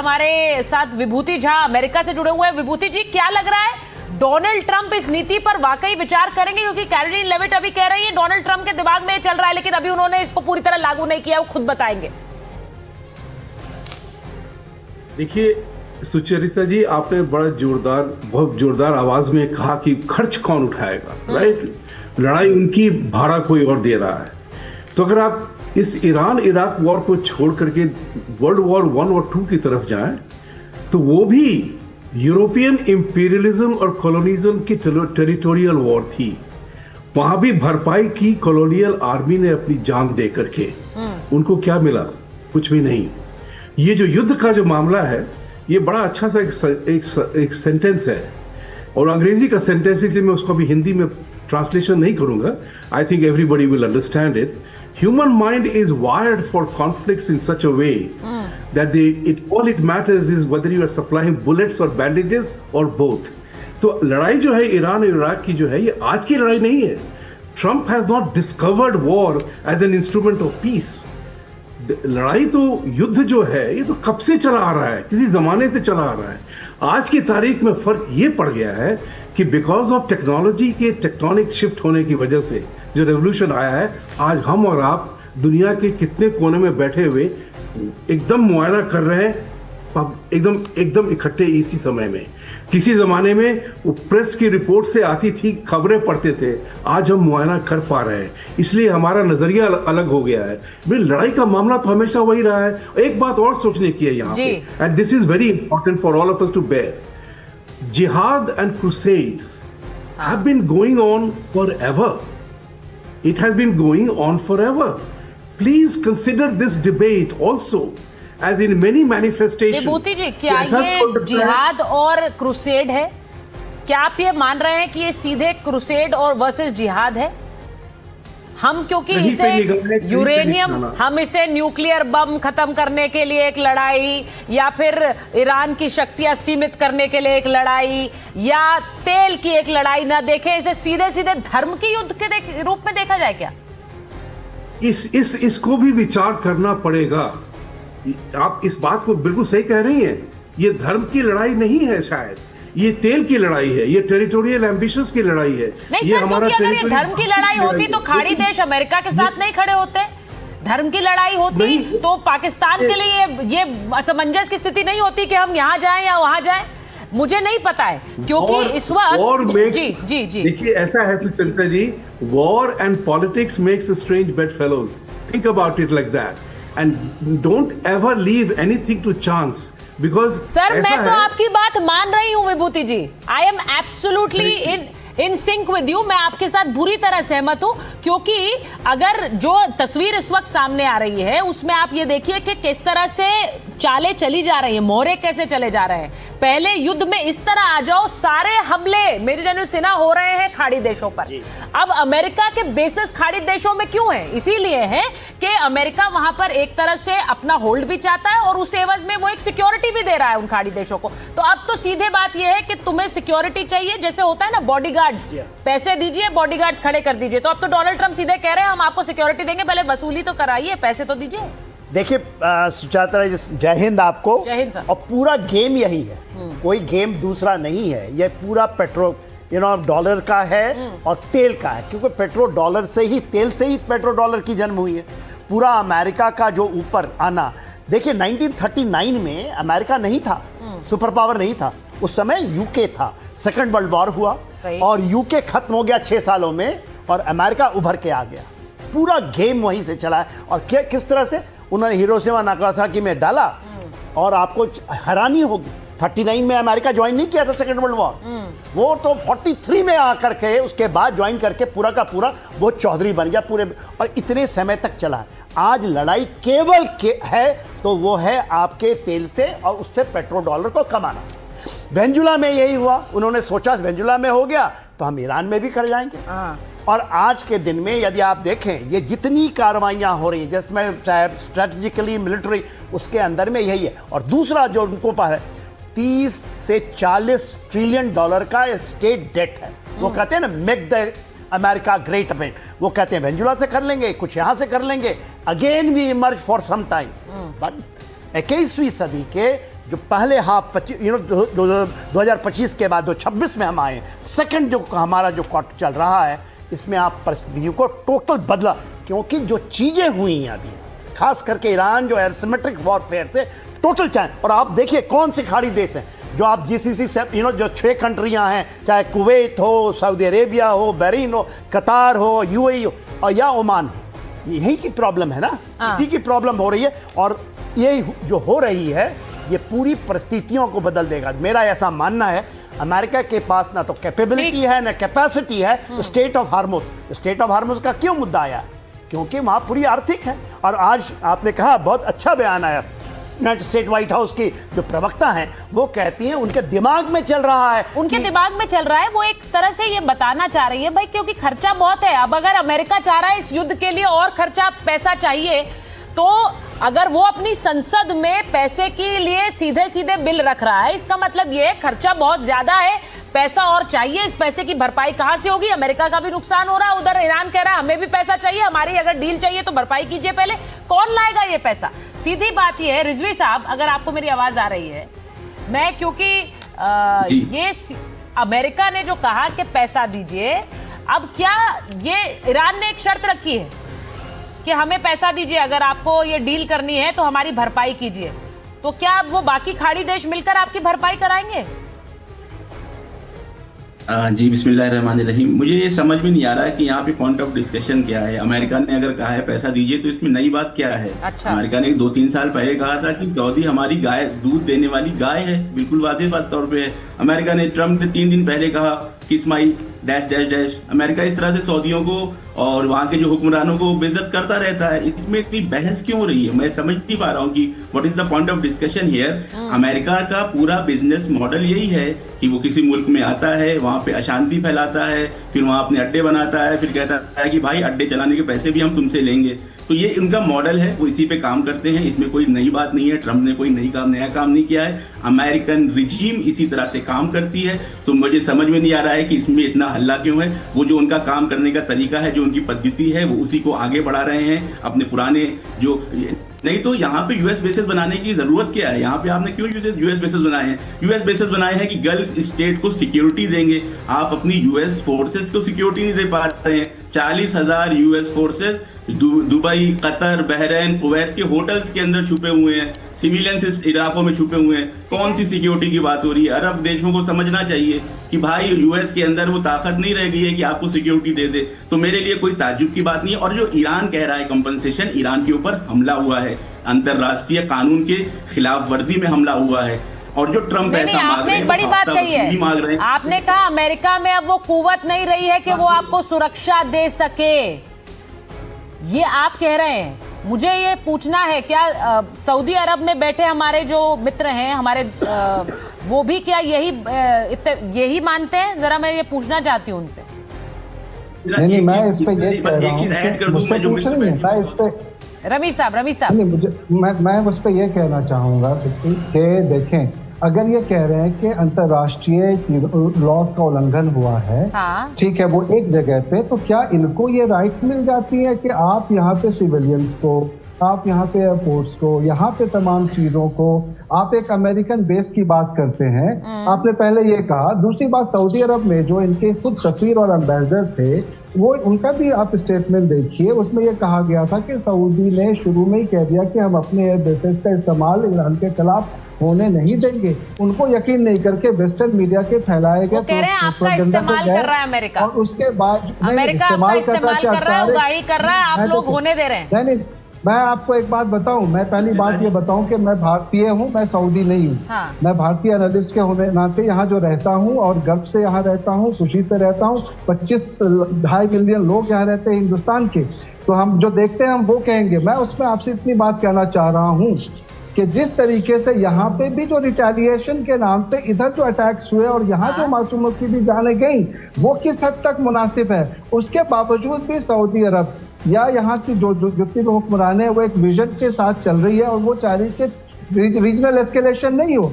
हमारे साथ विभूति झा अमेरिका से जुड़े हुए हैं। विभूति जी, क्या लग रहा है डोनाल्ड ट्रंप इस नीति पर वाकई विचार करेंगे? क्योंकि कैरोलिन लेविट अभी कह रही है डोनाल्ड ट्रंप के दिमाग में चल रहा है, लेकिन अभी उन्होंने इसको पूरी तरह लागू नहीं किया, वो खुद बताएंगे। देखिए सुचरिता जी, आपने बहुत जोरदार आवाज में कहा कि खर्च कौन उठाएगा, राइट? लड़ाई उनकी, भाड़ा कोई और दे रहा है। तो अगर आप इस ईरान इराक वॉर को छोड़ करके वर्ल्ड वॉर 1 और 2 की तरफ जाएं, तो वो भी यूरोपियन इंपीरियलिज्म और कॉलोनिज्म की टेरिटोरियल वॉर थी। वहां भी भरपाई की कॉलोनियल आर्मी ने अपनी जान दे करके। उनको क्या मिला? कुछ भी नहीं। ये जो युद्ध का जो मामला है, ये बड़ा अच्छा सा एक सेंटेंस है, और अंग्रेजी का सेंटेंस, इसलिए मैं उसको अभी हिंदी में ट्रांसलेशन नहीं करूंगा। I think everybody will understand it. Human mind is wired for conflicts in such a way that all it matters is whether you are supplying bullets or bandages or both. तो लड़ाई जो है Iran और Iraq की जो है, ये आज की लड़ाई नहीं है। Trump has not discovered war as an instrument of peace. लड़ाई तो, युद्ध जो है, ये तो कब से चला आ रहा है, किसी जमाने से चला आ रहा है। आज की तारीख में फर्क ये पड़ गया है कि बिकॉज ऑफ टेक्नोलॉजी के टेक्टोनिक शिफ्ट होने की वजह से जो रेवोल्यूशन आया है, आज हम और आप दुनिया के कितने कोने में बैठे हुए एकदम मुआयना कर रहे हैं, एकदम इकट्ठे इसी समय में। किसी जमाने में वो प्रेस की रिपोर्ट से आती थी, खबरें पढ़ते थे, आज हम मुआयना कर पा रहे हैं। इसलिए हमारा नजरिया अलग हो गया है। लड़ाई का मामला तो हमेशा वही रहा है। एक बात और सोचने की है यहाँ पे, and this is very important for all of us to bear. Jihad and crusades have been going on forever. It has been going on forever. Please consider this debate also as in many manifestations. विभूति जी, क्या ये जिहाद और crusade है? क्या आप ये मान रहे हैं कि ये सीधे क्रूसेड और वर्सेस जिहाद है? हम क्योंकि इसे यूरेनियम, हम इसे न्यूक्लियर बम खत्म करने के लिए एक लड़ाई, या फिर ईरान की शक्तियां सीमित करने के लिए एक लड़ाई, या तेल की एक लड़ाई ना देखें, इसे सीधे सीधे धर्म के युद्ध के रूप में देखा जाए क्या? इसको भी विचार करना पड़ेगा। आप इस बात को बिल्कुल सही कह रही हैं। ये धर्म की लड़ाई नहीं है, शायद ये तेल की लड़ाई है, ये टेरिटोरियल एम्बिशंस की लड़ाई है। नहीं सर, क्योंकि अगर ये धर्म की लड़ाई होती तो खाड़ी देश अमेरिका के साथ नहीं खड़े होते। धर्म की लड़ाई होती तो पाकिस्तान के लिए ये असमंजस की स्थिति नहीं होती कि हम यहाँ जाएं या वहां जाएं। मुझे नहीं पता है, क्योंकि इस वक्त जी देखिए, ऐसा है Sucharita ji, war and politics makes strange bedfellows. Think about it like that, and don't ever leave anything to chance. Sir, मैं तो आपकी बात मान रही हूँ Vibhuti ji. I am absolutely in sync with you. मैं आपके साथ बुरी तरह सहमत हूं, क्योंकि अगर जो तस्वीर इस वक्त सामने आ रही है उसमें आप ये देखिए कि किस तरह से चालें चली जा रही है, मोहरे कैसे चले जा रहे हैं। पहले युद्ध में इस तरह आ जाओ, सारे हमले मेजर जनरल सिन्हा हो रहे हैं खाड़ी देशों पर। अब अमेरिका के बेसिस खाड़ी देशों में क्यों है? इसीलिए है कि अमेरिका वहां पर एक तरह से अपना होल्ड भी चाहता है और उस एवज में वो एक सिक्योरिटी भी दे रहा है उन खाड़ी देशों को। तो अब तो सीधे बात यह है कि तुम्हें सिक्योरिटी चाहिए, जैसे होता है ना बॉडीगार्ड्स, पैसे दीजिए, बॉडीगार्ड्स खड़े कर दीजिए। तो अब तो डोनाल्ड ट्रंप सीधे कह रहे हैं हम आपको सिक्योरिटी देंगे, पहले वसूली तो कराइए, पैसे तो दीजिए। देखिए सुचात्रा, जय हिंद आपको। जय हिंद सर। और पूरा गेम यही है, कोई गेम दूसरा नहीं है। ये पूरा पेट्रोल डॉलर का है और तेल का है, क्योंकि पेट्रोल डॉलर से ही, तेल से ही पेट्रोल डॉलर की जन्म हुई है। पूरा अमेरिका का जो ऊपर आना, देखिए 1939 में अमेरिका नहीं था, सुपर पावर नहीं था उस समय, यूके था। सेकंड वर्ल्ड वॉर हुआ और यूके खत्म हो गया 6 सालों में, और अमेरिका उभर के आ गया। पूरा गेम वहीं से चला है। और किस तरह से उन्होंने हिरोशिमा नागासाकी में डाला, और आपको हैरानी होगी 39 में अमेरिका ज्वाइन नहीं किया था सेकंड वर्ल्ड वॉर, वो तो 43 में आकर के उसके बाद ज्वाइन करके पूरा का पूरा वो चौधरी बन गया पूरे, और इतने समय तक चला। आज लड़ाई केवल है तो वो है आपके तेल से और उससे पेट्रोल डॉलर को कमाना। वेनेजुला में यही हुआ, उन्होंने सोचा वेनेजुला में हो गया तो हम ईरान में भी कर जाएंगे। और आज के दिन में यदि आप देखें, ये जितनी कार्रवाइयाँ हो रही हैं जिसमें चाहे स्ट्रेटजिकली मिलिट्री, उसके अंदर में यही है। और दूसरा जो उनको पास है, 30 से 40 ट्रिलियन डॉलर का स्टेट डेट है। वो कहते हैं ना, make the America great again. वो कहते हैं वेनेजुला से कर लेंगे, कुछ यहाँ से कर लेंगे, again we emerge for some time. But 21वीं सदी के जो पहले हाफ 2025 के बाद 2026 में हम आए, सेकंड जो हमारा जो क्वार्टर चल रहा है, इसमें आप परिस्थितियों को टोटल बदला, क्योंकि जो चीज़ें हुई हैं अभी, खास करके ईरान जो एसिमेट्रिक वॉरफेयर से टोटल चैन, और आप देखिए कौन से खाड़ी देश हैं जो आप जीसीसी से जो 6 कंट्रियां हैं, चाहे कुवैत हो, सऊदी अरेबिया हो, बहरीन हो, कतार हो, यूएई हो और या ओमान हो, यही की प्रॉब्लम है ना, इसी की प्रॉब्लम हो रही है। और ये जो हो रही है ये पूरी परिस्थितियों को बदल देगा, मेरा ऐसा मानना है। अमेरिका के पास ना तो कैपेबिलिटी है ना कैपेसिटी है। State of Hormuz, state of Hormuz का क्यों मुद्दा आया? क्योंकि वहाँ पूरी आर्थिक है। और आज आपने कहा बहुत अच्छा बयान आया, यूनाइटेड स्टेट व्हाइट हाउस की जो प्रवक्ता हैं वो कहती हैं उनके दिमाग में चल रहा है, उनके दिमाग में चल रहा है। वो एक तरह से ये बताना चाह रही है भाई, क्योंकि खर्चा बहुत है। अब अगर अमेरिका चाह रहा है इस युद्ध के लिए और खर्चा पैसा चाहिए, तो अगर वो अपनी संसद में पैसे के लिए सीधे सीधे बिल रख रहा है, इसका मतलब ये खर्चा बहुत ज्यादा है, पैसा और चाहिए। इस पैसे की भरपाई कहां से होगी? अमेरिका का भी नुकसान हो रहा है, उधर ईरान कह रहा है हमें भी पैसा चाहिए, हमारी अगर डील चाहिए तो भरपाई कीजिए पहले। कौन लाएगा ये पैसा? सीधी बात ये है रिजवी साहब, अगर आपको मेरी आवाज आ रही है, मैं क्योंकि ये अमेरिका ने जो कहा कि पैसा दीजिए, अब क्या ये ईरान ने एक शर्त रखी है कि हमें पैसा दीजिए, अगर आपको ये डील करनी है तो हमारी भरपाई कीजिए, तो क्या अब वो बाकी खाड़ी देश मिलकर आपकी भरपाई कराएंगे? जी बिस्मिल्लाहिर्रहमानिर्रहीम। मुझे ये समझ में नहीं आ रहा है कि यहाँ पे पॉइंट ऑफ डिस्कशन क्या है। अमेरिका ने अगर कहा है पैसा दीजिए तो इसमें नई बात क्या है? अच्छा। अमेरिका ने 2-3 साल पहले कहा था कि सऊदी हमारी गाय, दूध देने वाली गाय है, बिल्कुल वाज़ेह बात तौर पे है। अमेरिका ने, ट्रम्प ने 3 दिन पहले कहा किस माई डैश डैश डैश। अमेरिका इस तरह से सऊदियों को और वहाँ के जो हुक्मरानों को बेइज्जत करता रहता है। इसमें इतनी बहस क्यों हो रही है? मैं समझ नहीं पा रहा हूँ कि what is the point of discussion here. America का पूरा बिजनेस मॉडल यही है कि वो किसी मुल्क में आता है, वहाँ पे अशांति फैलाता है, फिर वहाँ अपने अड्डे बनाता है, फिर कहता है कि भाई अड्डे चलाने के पैसे भी हम तुमसे लेंगे। तो ये उनका मॉडल है, वो इसी पे काम करते हैं। इसमें कोई नई बात नहीं है, ट्रम्प ने कोई नया काम नहीं किया है। अमेरिकन रिजीम इसी तरह से काम करती है। तो मुझे समझ में नहीं आ रहा है कि इसमें इतना हल्ला क्यों है। वो जो उनका काम करने का तरीका है, जो उनकी पद्धति है, वो उसी को आगे बढ़ा रहे हैं। अपने पुराने जो, नहीं तो यहाँ पे यूएस बेसेस बनाने की जरूरत क्या है? यहाँ पे आपने क्यों यूएस बेसेस बनाए हैं? यूएस बेसेस बनाए हैं कि गल्फ स्टेट को सिक्योरिटी देंगे। आप अपनी यूएस फोर्सेस को सिक्योरिटी नहीं दे पा रहे हैं। 40,000 US forces Dubai, Qatar, Bahrain, Kuwait के होटल्स के अंदर छुपे हुए हैं, सिविलियंस इलाकों में छुपे हुए हैं। कौन सी सिक्योरिटी की बात हो रही है? अरब देशों को समझना चाहिए कि भाई यूएस के अंदर वो ताकत नहीं रह गई है कि आपको सिक्योरिटी दे दे। तो मेरे लिए कोई ताज्जुब की बात नहीं है। और जो ईरान कह रहा है कंपनसेशन, ईरान के ऊपर हमला हुआ है, अंतरराष्ट्रीय कानून के खिलाफ वर्जी में हमला हुआ है। और जो ट्रम्प ऐसा मांग रहे हैं, बड़ी बात कही है, आपने कहा अमेरिका में अब वो कुव्वत नहीं रही है कि वो आपको सुरक्षा दे सके, ये आप कह रहे हैं। मुझे ये पूछना है, क्या सऊदी अरब में बैठे हमारे जो मित्र हैं हमारे, वो भी क्या यही मानते हैं? जरा मैं ये पूछना चाहती हूँ उनसे। नहीं, मैं इस पे ये कह रहा हूँ, रमीज साहब मैं उस पे ये कहना चाहूंगा कि देखें, अगर ये कह रहे हैं कि अंतर्राष्ट्रीय लॉस का उल्लंघन हुआ है, हाँ। ठीक है, वो एक जगह पे, तो क्या इनको ये राइट्स मिल जाती है कि आप यहाँ पे सिविलियंस को, आप यहाँ पे एयरपोर्ट्स को, यहाँ पे तमाम चीजों को, आप एक अमेरिकन बेस की बात करते हैं, आपने पहले ये कहा। दूसरी बात, सऊदी अरब में जो इनके खुद सफीर और एम्बेसडर थे, वो उनका भी आप स्टेटमेंट देखिए, उसमें ये कहा गया था कि सऊदी ने शुरू में ही कह दिया कि हम अपने एयर बेसेस का इस्तेमाल ईरान के खिलाफ होने नहीं देंगे। उनको यकीन नहीं करके वेस्टर्न मीडिया के फैलाए गए आपका इस्तेमाल कर रहा है अमेरिका, और उसके बाद अमेरिका आपका इस्तेमाल कर रहा है, उगाही कर रहा है, आप लोग होने दे रहे हैं। नहीं, मैं आपको एक बात बताऊं, मैं पहली बात ये बताऊं कि मैं भारतीय हूं, मैं सऊदी नहीं हूं। हाँ। मैं भारतीय एनालिस्ट के होने नाते यहाँ जो रहता हूं और गर्व से यहाँ रहता हूं, खुशी से रहता हूं। 25-2.5 मिलियन लोग यहाँ रहते हैं हिंदुस्तान के, तो हम जो देखते हैं हम वो कहेंगे। मैं उसमें आपसे इतनी बात कहना चाह रहा हूँ कि जिस तरीके से यहाँ पे भी जो रिटेलिएशन के नाम पे इधर जो अटैक्स हुए और यहाँ जो मासूमों की भी जाने गई, वो किस हद तक मुनासिब है? उसके बावजूद भी सऊदी अरब या यहाँ की जो जितनी भी हुक्मरान है, वो एक विजन के साथ चल रही है और वो चाह रही है कि रीजनल एस्केलेशन नहीं हो।